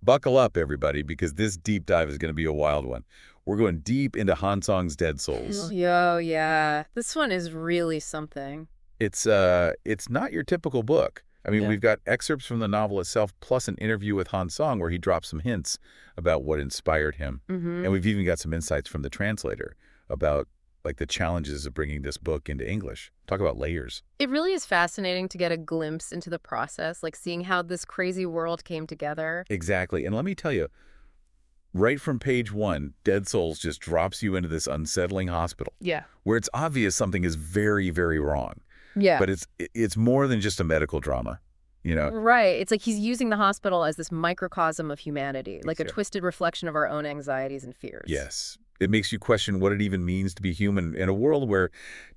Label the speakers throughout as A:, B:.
A: Buckle up, everybody, because this deep dive is going to be a wild one. We're going deep into Han Song's Dead Souls.
B: Yo, yeah. This one is really something.
A: It's not your typical book. I mean,
B: Yeah.
A: we've got excerpts from the novel itself, plus an interview with Han Song where he drops some hints about what inspired him. And we've even got some insights from the translator about, like, the challenges of bringing this book into English. Talk about layers.
B: It really is fascinating to get a glimpse into the process, like seeing how this crazy world came together.
A: Exactly. And let me tell you, right from page 1, Dead Souls just drops you into this unsettling hospital
B: Yeah.
A: where it's obvious something is very, very wrong.
B: Yeah.
A: But it's more than just a medical drama, you know?
B: Right. It's like he's using the hospital as this microcosm of humanity, like a
A: Sure.
B: twisted reflection of our own anxieties and fears.
A: Yes. It makes you question what it even means to be human in a world where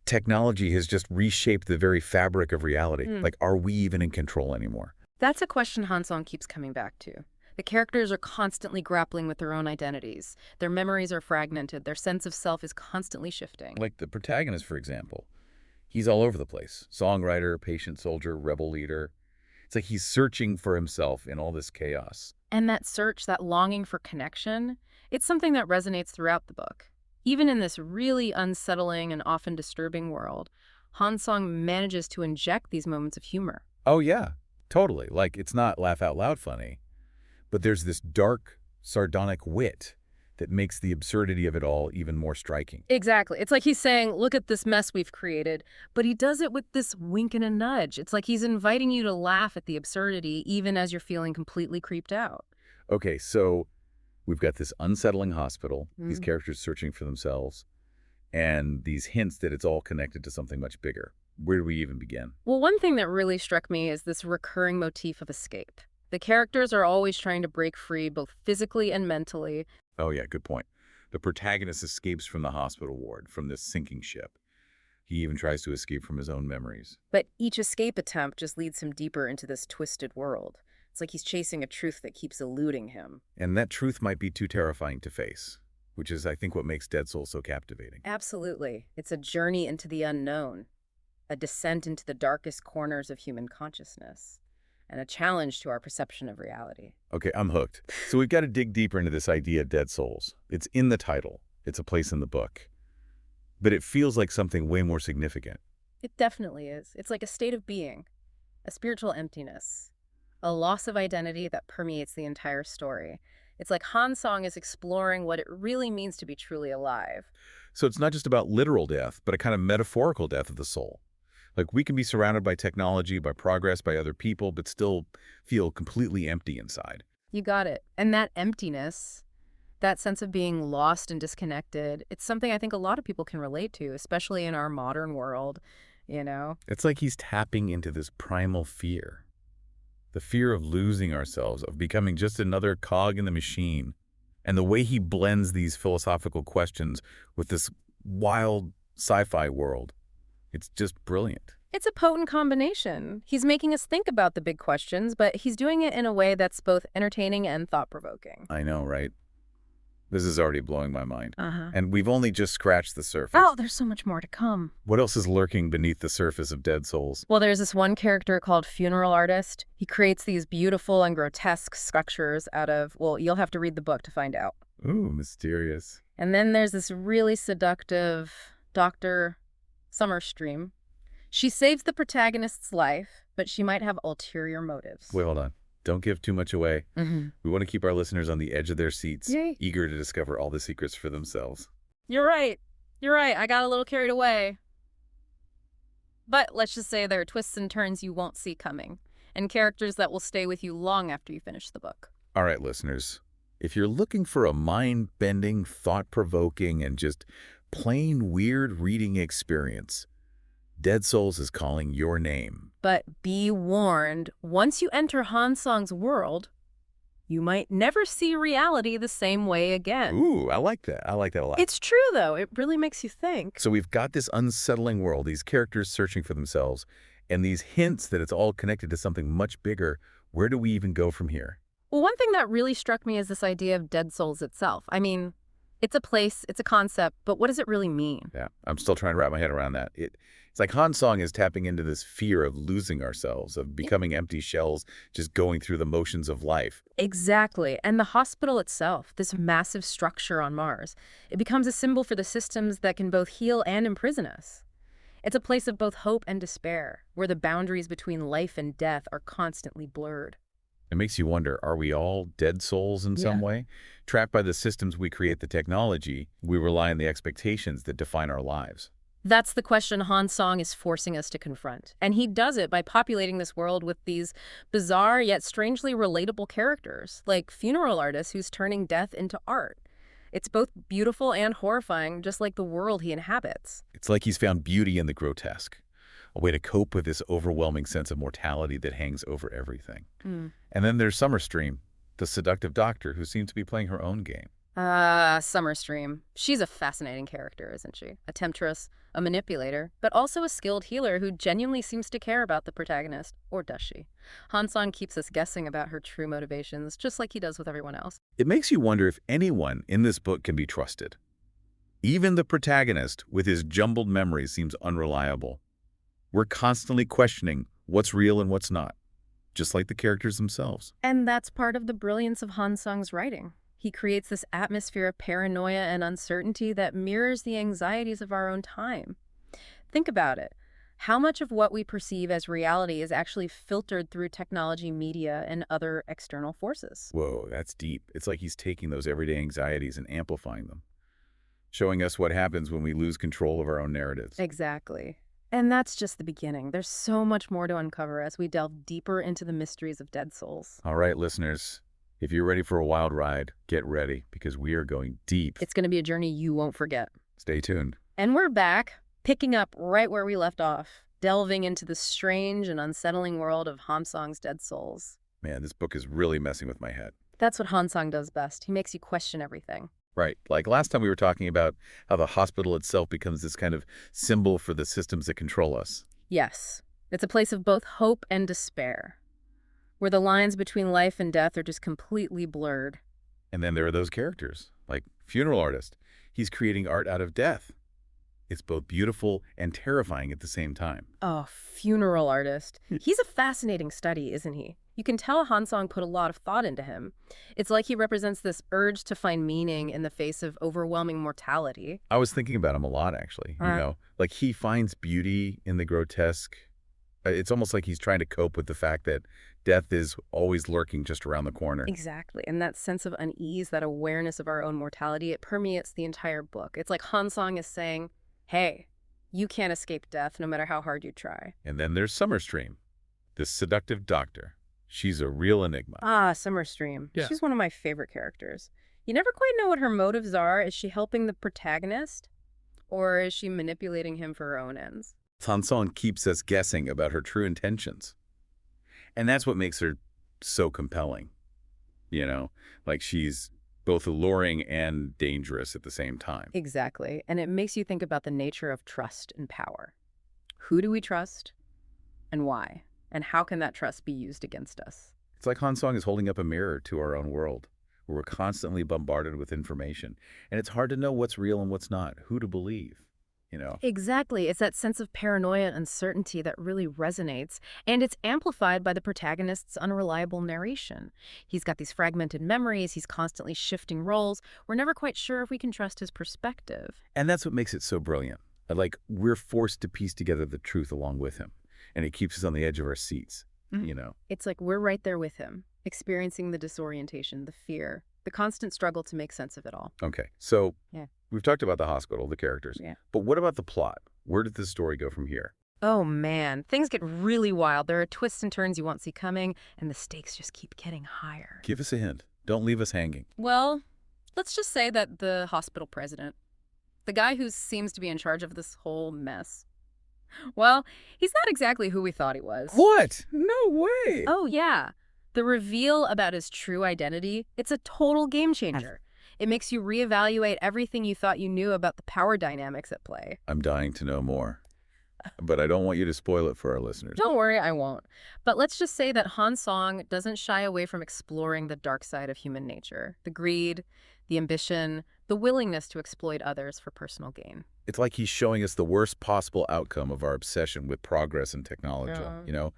A: technology has just reshaped the very fabric of reality. Like, are we even in control anymore?
B: That's a question Han Song keeps coming back to. The characters are constantly grappling with their own identities. Their memories are fragmented. Their sense of self is constantly shifting.
A: Like the protagonist, for example. He's all over the place. Songwriter, patient soldier, rebel leader. It's like he's searching for himself in all this chaos.
B: And that search, that longing for connection, it's something that resonates throughout the book. Even in this really unsettling and often disturbing world, Han Song manages to inject these moments of humor.
A: Oh, yeah, totally. Like, it's not laugh out loud funny, but there's this dark, sardonic wit that makes the absurdity of it all even more striking.
B: Exactly. It's like he's saying, look at this mess we've created, but he does it with this wink and a nudge. It's like he's inviting you to laugh at the absurdity even as you're feeling completely creeped out.
A: Okay, so we've got this unsettling hospital, these characters searching for themselves, and these hints that it's all connected to something much bigger. Where do we even begin?
B: Well, one thing that really struck me is this recurring motif of escape. The characters are always trying to break free both physically and mentally.
A: Oh, yeah, good point. The protagonist escapes from the hospital ward, from this sinking ship. He even tries to escape from his own memories.
B: But each escape attempt just leads him deeper into this twisted world. It's like he's chasing a truth that keeps eluding him.
A: And that truth might be too terrifying to face, which is, I think, what makes Dead Souls so captivating.
B: Absolutely. It's a journey into the unknown, a descent into the darkest corners of human consciousness, and a challenge to our perception of reality.
A: Okay, I'm hooked. So we've got to dig deeper into this idea of Dead Souls. It's in the title. It's a place in the book. But it feels like something way more significant.
B: It definitely is. It's like a state of being, a spiritual emptiness, a loss of identity that permeates the entire story. It's like Han Song is exploring what it really means to be truly alive.
A: So it's not just about literal death, but a kind of metaphorical death of the soul. Like, we can be surrounded by technology, by progress, by other people, but still feel completely empty inside.
B: You got it. And that emptiness, that sense of being lost and disconnected, it's something I think a lot of people can relate to, especially in our modern world, you know?
A: It's like he's tapping into this primal fear. The fear of losing ourselves, of becoming just another cog in the machine. And the way he blends these philosophical questions with this wild sci-fi world, it's just brilliant.
B: It's a potent combination. He's making us think about the big questions, but he's doing it in a way that's both entertaining and thought-provoking.
A: I know, right? This is already blowing my mind.
B: Uh-huh.
A: And we've only just scratched the surface.
B: Oh, there's so much more to come.
A: What else is lurking beneath the surface of Dead Souls?
B: Well, there's this one character called Funeral Artist. He creates these beautiful and grotesque structures out of, well, you'll have to read the book to find out.
A: Ooh, mysterious.
B: And then there's this really seductive Dr. Summerstream. She saves the protagonist's life, but she might have ulterior motives.
A: Wait, hold on. Don't give too much away.
B: Mm-hmm.
A: We want to keep our listeners on the edge of their seats,
B: Yay.
A: eager to discover all the secrets for themselves.
B: You're right. You're right. I got a little carried away. But let's just say there are twists and turns you won't see coming, and characters that will stay with you long after you finish the book.
A: All right, listeners. If you're looking for a mind-bending, thought-provoking, and just plain weird reading experience, Dead Souls is calling your name.
B: But be warned, once you enter Han Song's world, you might never see reality the same way again.
A: Ooh, I like that. I like that a lot.
B: It's true, though. It really makes you think.
A: So we've got this unsettling world, these characters searching for themselves, and these hints that it's all connected to something much bigger. Where do we even go from here?
B: Well, one thing that really struck me is this idea of Dead Souls itself. I mean, It's a place, it's a concept, but what does it really mean?
A: Yeah, I'm still trying to wrap my head around that. It's like Han Song is tapping into this fear of losing ourselves, of becoming empty shells, just going through the motions of life.
B: Exactly. And the hospital itself, this massive structure on Mars, it becomes a symbol for the systems that can both heal and imprison us. It's a place of both hope and despair, where the boundaries between life and death are constantly blurred.
A: It makes you wonder, are we all dead souls in some
B: Yeah.
A: way? Trapped by the systems we create, the technology, we rely on the expectations that define our lives.
B: That's the question Han Song is forcing us to confront. And he does it by populating this world with these bizarre yet strangely relatable characters, like funeral artists who's turning death into art. It's both beautiful and horrifying, just like the world he inhabits.
A: It's like he's found beauty in the grotesque, a way to cope with this overwhelming sense of mortality that hangs over everything.
B: Mm.
A: And then there's Summer Stream, the seductive doctor who seems to be playing her own game.
B: Summer Stream. She's a fascinating character, isn't she? A temptress, a manipulator, but also a skilled healer who genuinely seems to care about the protagonist. Or does she? Han Song keeps us guessing about her true motivations, just like he does with everyone else.
A: It makes you wonder if anyone in this book can be trusted. Even the protagonist, with his jumbled memories, seems unreliable. We're constantly questioning what's real and what's not, just like the characters themselves.
B: And that's part of the brilliance of Han Sung's writing. He creates this atmosphere of paranoia and uncertainty that mirrors the anxieties of our own time. Think about it. How much of what we perceive as reality is actually filtered through technology, media, and other external forces?
A: Whoa, that's deep. It's like he's taking those everyday anxieties and amplifying them, showing us what happens when we lose control of our own narratives.
B: Exactly. And that's just the beginning. There's so much more to uncover as we delve deeper into the mysteries of dead souls.
A: All right, listeners, if you're ready for a wild ride, get ready because we are going deep.
B: It's going to be a journey you won't forget.
A: Stay tuned.
B: And we're back, picking up right where we left off, delving into the strange and unsettling world of Han Song's dead souls.
A: Man, this book is really messing with my head.
B: That's what Han Song does best. He makes you question everything.
A: Right. Like last time we were talking about how the hospital itself becomes this kind of symbol for the systems that control us.
B: Yes, it's a place of both hope and despair, where the lines between life and death are just completely blurred.
A: And then there are those characters, like funeral artist. He's creating art out of death. It's both beautiful and terrifying at the same time.
B: Oh, funeral artist. He's a fascinating study, isn't he? You can tell Han Song put a lot of thought into him. It's like he represents this urge to find meaning in the face of overwhelming mortality.
A: I was thinking about him a lot, actually. Like he finds beauty in the grotesque. It's almost like he's trying to cope with the fact that death is always lurking just around the corner.
B: Exactly. And that sense of unease, that awareness of our own mortality, it permeates the entire book. It's like Han Song is saying, hey, you can't escape death no matter how hard you try.
A: And then there's Summer Stream, this seductive doctor. She's a real enigma.
B: Ah, Summer Stream.
A: Yeah.
B: She's one of my favorite characters. You never quite know what her motives are. Is she helping the protagonist? Or is she manipulating him for her own ends?
A: Han Song keeps us guessing about her true intentions. And that's what makes her so compelling. Like she's both alluring and dangerous at the same time.
B: Exactly. And it makes you think about the nature of trust and power. Who do we trust? And why? And how can that trust be used against us?
A: It's like Han Song is holding up a mirror to our own world, where we're constantly bombarded with information. And it's hard to know what's real and what's not, who to believe.
B: Exactly. It's that sense of paranoia and uncertainty that really resonates, and it's amplified by the protagonist's unreliable narration. He's got these fragmented memories, he's constantly shifting roles. We're never quite sure if we can trust his perspective.
A: And that's what makes it so brilliant. Like, we're forced to piece together the truth along with him. And it keeps us on the edge of our seats,
B: It's like we're right there with him, experiencing the disorientation, the fear, the constant struggle to make sense of it all.
A: Okay, so
B: Yeah.
A: we've talked about the hospital, the characters.
B: Yeah.
A: But what about the plot? Where did this story go from here?
B: Oh man, things get really wild. There are twists and turns you won't see coming, and the stakes just keep getting higher.
A: Give us a hint. Don't leave us hanging.
B: Well, let's just say that the hospital president, the guy who seems to be in charge of this whole mess, well, he's not exactly who we thought he was.
A: What? No way!
B: Oh, yeah. The reveal about his true identity, it's a total game changer. It makes you reevaluate everything you thought you knew about the power dynamics at play.
A: I'm dying to know more. but I don't want you to spoil it for our listeners.
B: Don't worry, I won't. But let's just say that Han Song doesn't shy away from exploring the dark side of human nature, the greed, the ambition, the willingness to exploit others for personal gain.
A: It's like he's showing us the worst possible outcome of our obsession with progress and technology,
B: Yeah.
A: you know?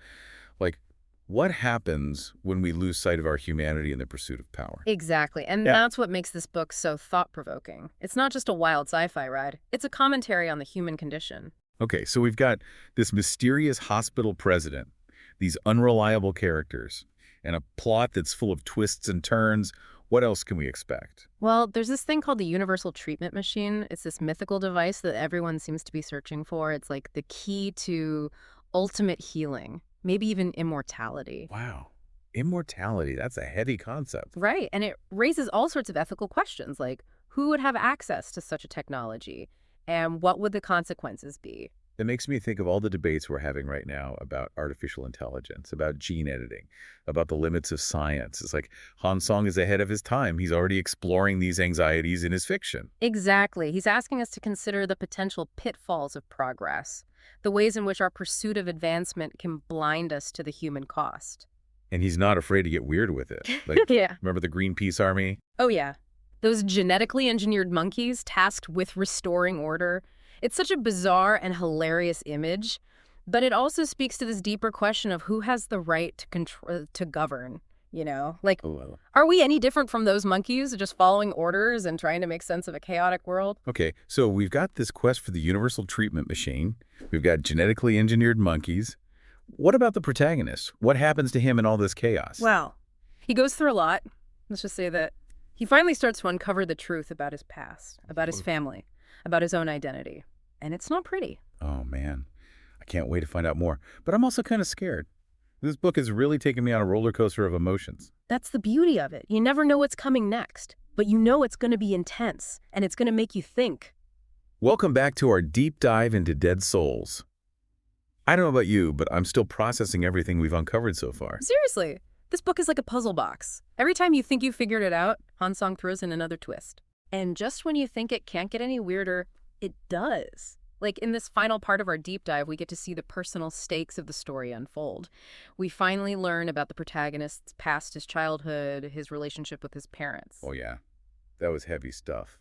A: Like, what happens when we lose sight of our humanity in the pursuit of power?
B: Exactly. And
A: Yeah.
B: that's what makes this book so thought-provoking. It's not just a wild sci-fi ride. It's a commentary on the human condition.
A: Okay, so we've got this mysterious hospital president, these unreliable characters, and a plot that's full of twists and turns. What else can we expect?
B: Well, there's this thing called the universal treatment machine. It's this mythical device that everyone seems to be searching for. It's like the key to ultimate healing, maybe even immortality.
A: Wow. Immortality, that's a heady concept.
B: Right. And it raises all sorts of ethical questions like who would have access to such a technology and what would the consequences be?
A: It makes me think of all the debates we're having right now about artificial intelligence, about gene editing, about the limits of science. It's like Han Song is ahead of his time. He's already exploring these anxieties in his fiction.
B: Exactly. He's asking us to consider the potential pitfalls of progress, the ways in which our pursuit of advancement can blind us to the human cost.
A: And he's not afraid to get weird with it. Like,
B: Yeah.
A: remember the Greenpeace Army?
B: Oh, yeah. Those genetically engineered monkeys tasked with restoring order. It's such a bizarre and hilarious image, but it also speaks to this deeper question of who has the right to control, to govern, you know? Like,
A: Oh,
B: are we any different from those monkeys just following orders and trying to make sense of a chaotic world?
A: okay, so we've got this quest for the universal treatment machine. We've got genetically engineered monkeys. What about the protagonist? What happens to him in all this chaos?
B: Well, he goes through a lot. Let's just say that he finally starts to uncover the truth about his past, about his family, about his own identity. And it's not pretty.
A: Oh, man. I can't wait to find out more. But I'm also kind of scared. This book has really taken me on a roller coaster of emotions.
B: That's the beauty of it. You never know what's coming next, but you know it's going to be intense, and it's going to make you think.
A: Welcome back to our deep dive into Dead Souls. I don't know about you, but I'm still processing everything we've uncovered so far.
B: Seriously, this book is like a puzzle box. Every time you think you figured it out, Han Song throws in another twist. And just when you think it can't get any weirder, it does. Like in this final part of our deep dive, we get to see the personal stakes of the story unfold. We finally learn about the protagonist's past, his childhood, his relationship with his parents.
A: Oh, yeah. That was heavy stuff.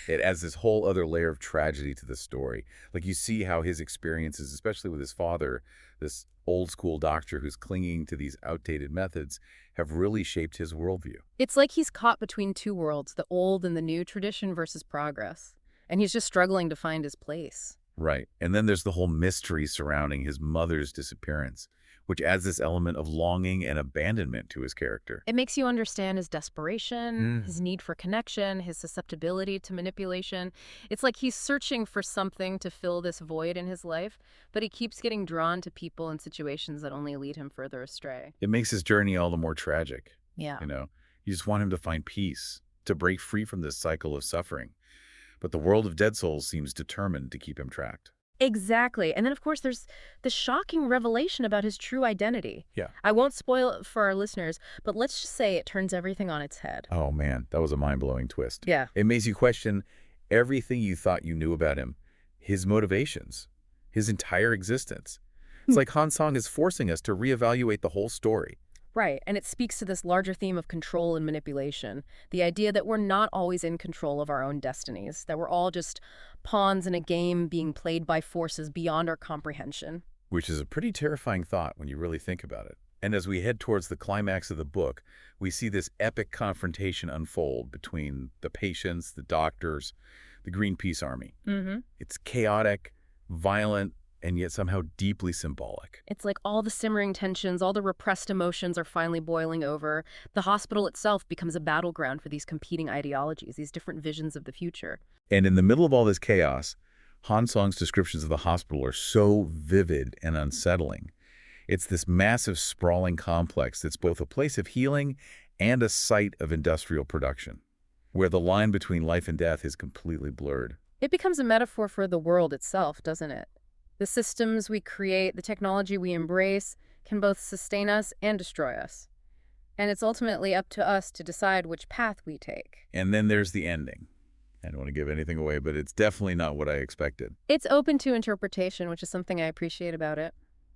A: It adds this whole other layer of tragedy to the story. Like you see how his experiences, especially with his father, this old school doctor who's clinging to these outdated methods, have really shaped his worldview.
B: It's like he's caught between two worlds, the old and the new, tradition versus progress. And he's just struggling to find his place.
A: Right. And then there's the whole mystery surrounding his mother's disappearance, which adds this element of longing and abandonment to his character.
B: It makes you understand his desperation, his need for connection, his susceptibility to manipulation. It's like he's searching for something to fill this void in his life, but he keeps getting drawn to people and situations that only lead him further astray.
A: It makes his journey all the more tragic.
B: Yeah.
A: You know, you just want him to find peace, to break free from this cycle of suffering. But the world of Dead Souls seems determined to keep him tracked.
B: Exactly. And then, of course, there's the shocking revelation about his true identity.
A: Yeah.
B: I won't spoil it for our listeners, but let's just say it turns everything on its head.
A: Oh, man, that was a mind-blowing twist.
B: Yeah.
A: It makes you question everything you thought you knew about him, his motivations, his entire existence. It's like Han Song is forcing us to reevaluate the whole story.
B: Right, and it speaks to this larger theme of control and manipulation, the idea that we're not always in control of our own destinies, that we're all just pawns in a game being played by forces beyond our comprehension.
A: Which is a pretty terrifying thought when you really think about it. And as we head towards the climax of the book, we see this epic confrontation unfold between the patients, the doctors, the Greenpeace Army. It's chaotic, violent, and yet somehow deeply symbolic.
B: It's like all the simmering tensions, all the repressed emotions are finally boiling over. The hospital itself becomes a battleground for these competing ideologies, these different visions of the future.
A: And in the middle of all this chaos, Han Song's descriptions of the hospital are so vivid and unsettling. It's this massive, sprawling complex that's both a place of healing and a site of industrial production, where the line between life and death is completely blurred.
B: It becomes a metaphor for the world itself, doesn't it? The systems we create, the technology we embrace, can both sustain us and destroy us. And it's ultimately up to us to decide which path we take.
A: And then there's the ending. I don't want to give anything away, but it's definitely not what I expected.
B: It's open to interpretation, which is something I appreciate about it.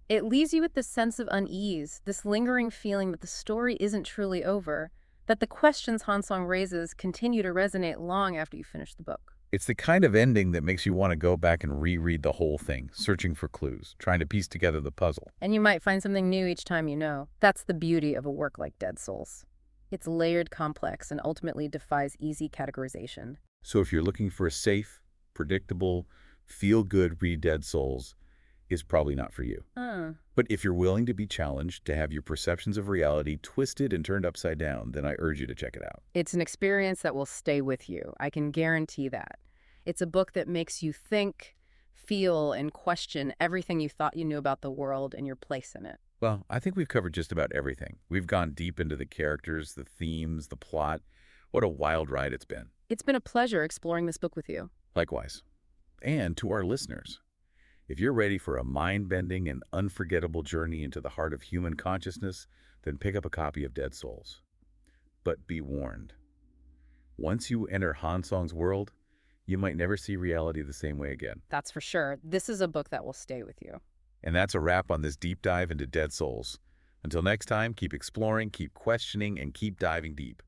B: It leaves you with this sense of unease, this lingering feeling that the story isn't truly over, that the questions Hansong raises continue to resonate long after you finish the book.
A: It's the kind of ending that makes you want to go back and reread the whole thing, searching for clues, trying to piece together the puzzle.
B: And you might find something new each time you know. That's the beauty of a work like Dead Souls. It's layered, complex, and ultimately defies easy categorization.
A: So if you're looking for a safe, predictable, feel-good read Dead Souls, is probably not for you. But if you're willing to be challenged, to have your perceptions of reality twisted and turned upside down, then I urge you to check it out.
B: It's an experience that will stay with you. I can guarantee that. It's a book that makes you think, feel, and question everything you thought you knew about the world and your place in it.
A: Well, I think we've covered just about everything. We've gone deep into the characters, the themes, the plot. What a wild ride it's been.
B: It's been a pleasure exploring this book with you.
A: Likewise. And to our listeners, if you're ready for a mind-bending and unforgettable journey into the heart of human consciousness, then pick up a copy of Dead Souls. But be warned, once you enter Han Song's world, you might never see reality the same way again.
B: That's for sure. This is a book that will stay with you.
A: And that's a wrap on this deep dive into Dead Souls. Until next time, keep exploring, keep questioning, and keep diving deep.